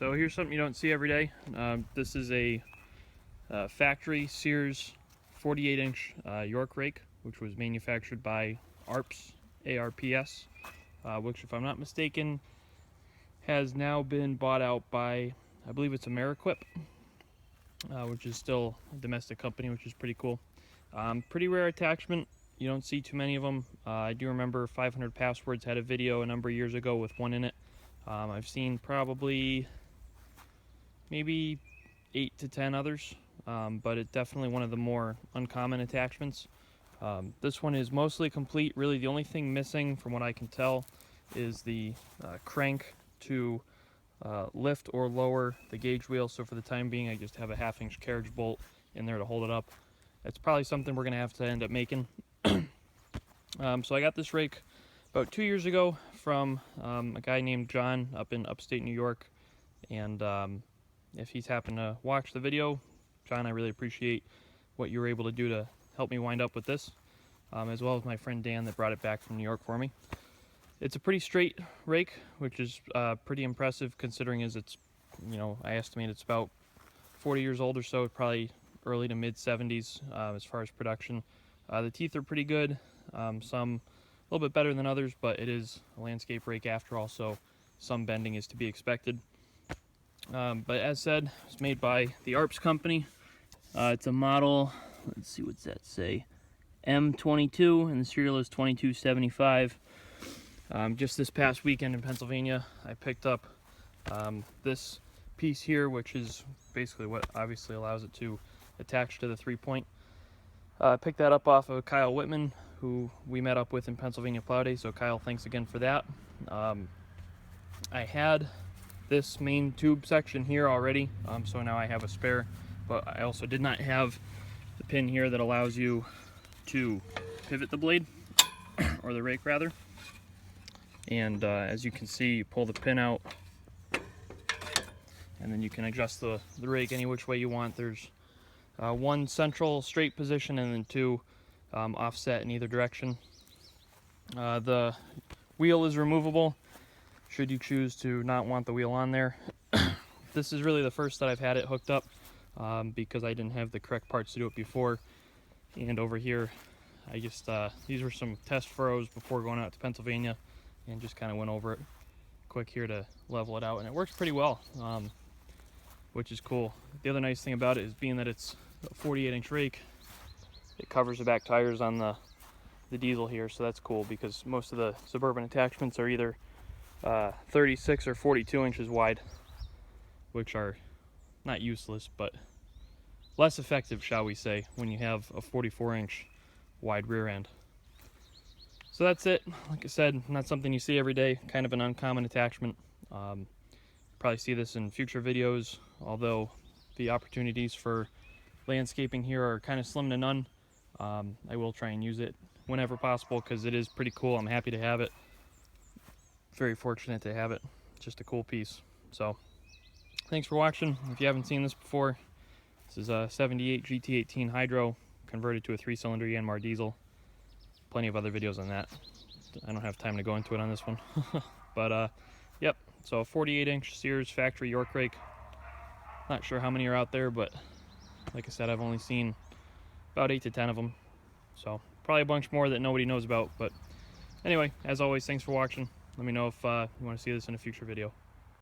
So here's something you don't see every day. This is a factory Sears 48-inch York rake, which was manufactured by ARPS, A-R-P-S, which, if I'm not mistaken, has now been bought out by, I believe it's Ameriquip, which is still a domestic company, which is pretty cool. Pretty rare attachment. You don't see too many of them. I do remember 500 Passwords had a video a number of years ago with one in it. I've seen probably maybe 8 to 10 others, but it's definitely one of the more uncommon attachments. This one is mostly complete. Really, the only thing missing, from what I can tell, is the crank to lift or lower the gauge wheel. So for the time being, I just have a 1/2-inch carriage bolt in there to hold it up. It's probably something we're going to have to end up making. So I got this rake about 2 years ago from a guy named John up in upstate New York, and if he's happened to watch the video, John, I really appreciate what you were able to do to help me wind up with this, as well as my friend Dan that brought it back from New York for me. It's a pretty straight rake, which is pretty impressive considering as it's, I estimate it's about 40 years old or so, probably early to mid 70s as far as production. The teeth are pretty good, some a little bit better than others, but it is a landscape rake after all, so some bending is to be expected. But as said, it's made by the ARPS company. It's a model, let's see, what's that say? M22, and the serial is 2275. Just this past weekend in Pennsylvania, I picked up this piece here, which is basically what obviously allows it to attach to the 3-point. I picked that up off of Kyle Whitman, who we met up with in Pennsylvania Plow Day, so Kyle, thanks again for that. I had this main tube section here already, so now I have a spare, but I also did not have the pin here that allows you to pivot the blade, or the rake rather. And as you can see, you pull the pin out, and then you can adjust the rake any which way you want. There's one central straight position and then two offset in either direction. The wheel is removable should you choose to not want the wheel on there. This is really the first that I've had it hooked up because I didn't have the correct parts to do it before. And over here, I just, these were some test furrows before going out to Pennsylvania, and just kind of went over it quick here to level it out, and it works pretty well, which is cool. The other nice thing about it is, being that it's a 48-inch rake, it covers the back tires on the diesel here, so that's cool because most of the Suburban attachments are either 36 or 42 inches wide, which are not useless, but less effective, shall we say, when you have a 44-inch wide rear end. So that's it. Like I said, not something you see every day, kind of an uncommon attachment. Probably see this in future videos, although the opportunities for landscaping here are kind of slim to none. I will try and use it whenever possible because it is pretty cool. I'm happy to have it. Very fortunate to have it. Just a cool piece. So thanks for watching. If you haven't seen this before, this is a 78 GT18 Hydro converted to a 3-cylinder Yanmar diesel. Plenty of other videos on that. I don't have time to go into it on this one. But yep, so a 48-inch Sears factory York rake. Not sure how many are out there, but like I said, I've only seen about 8 to 10 of them. So probably a bunch more that nobody knows about. But anyway, as always, thanks for watching. Let me know if you want to see this in a future video.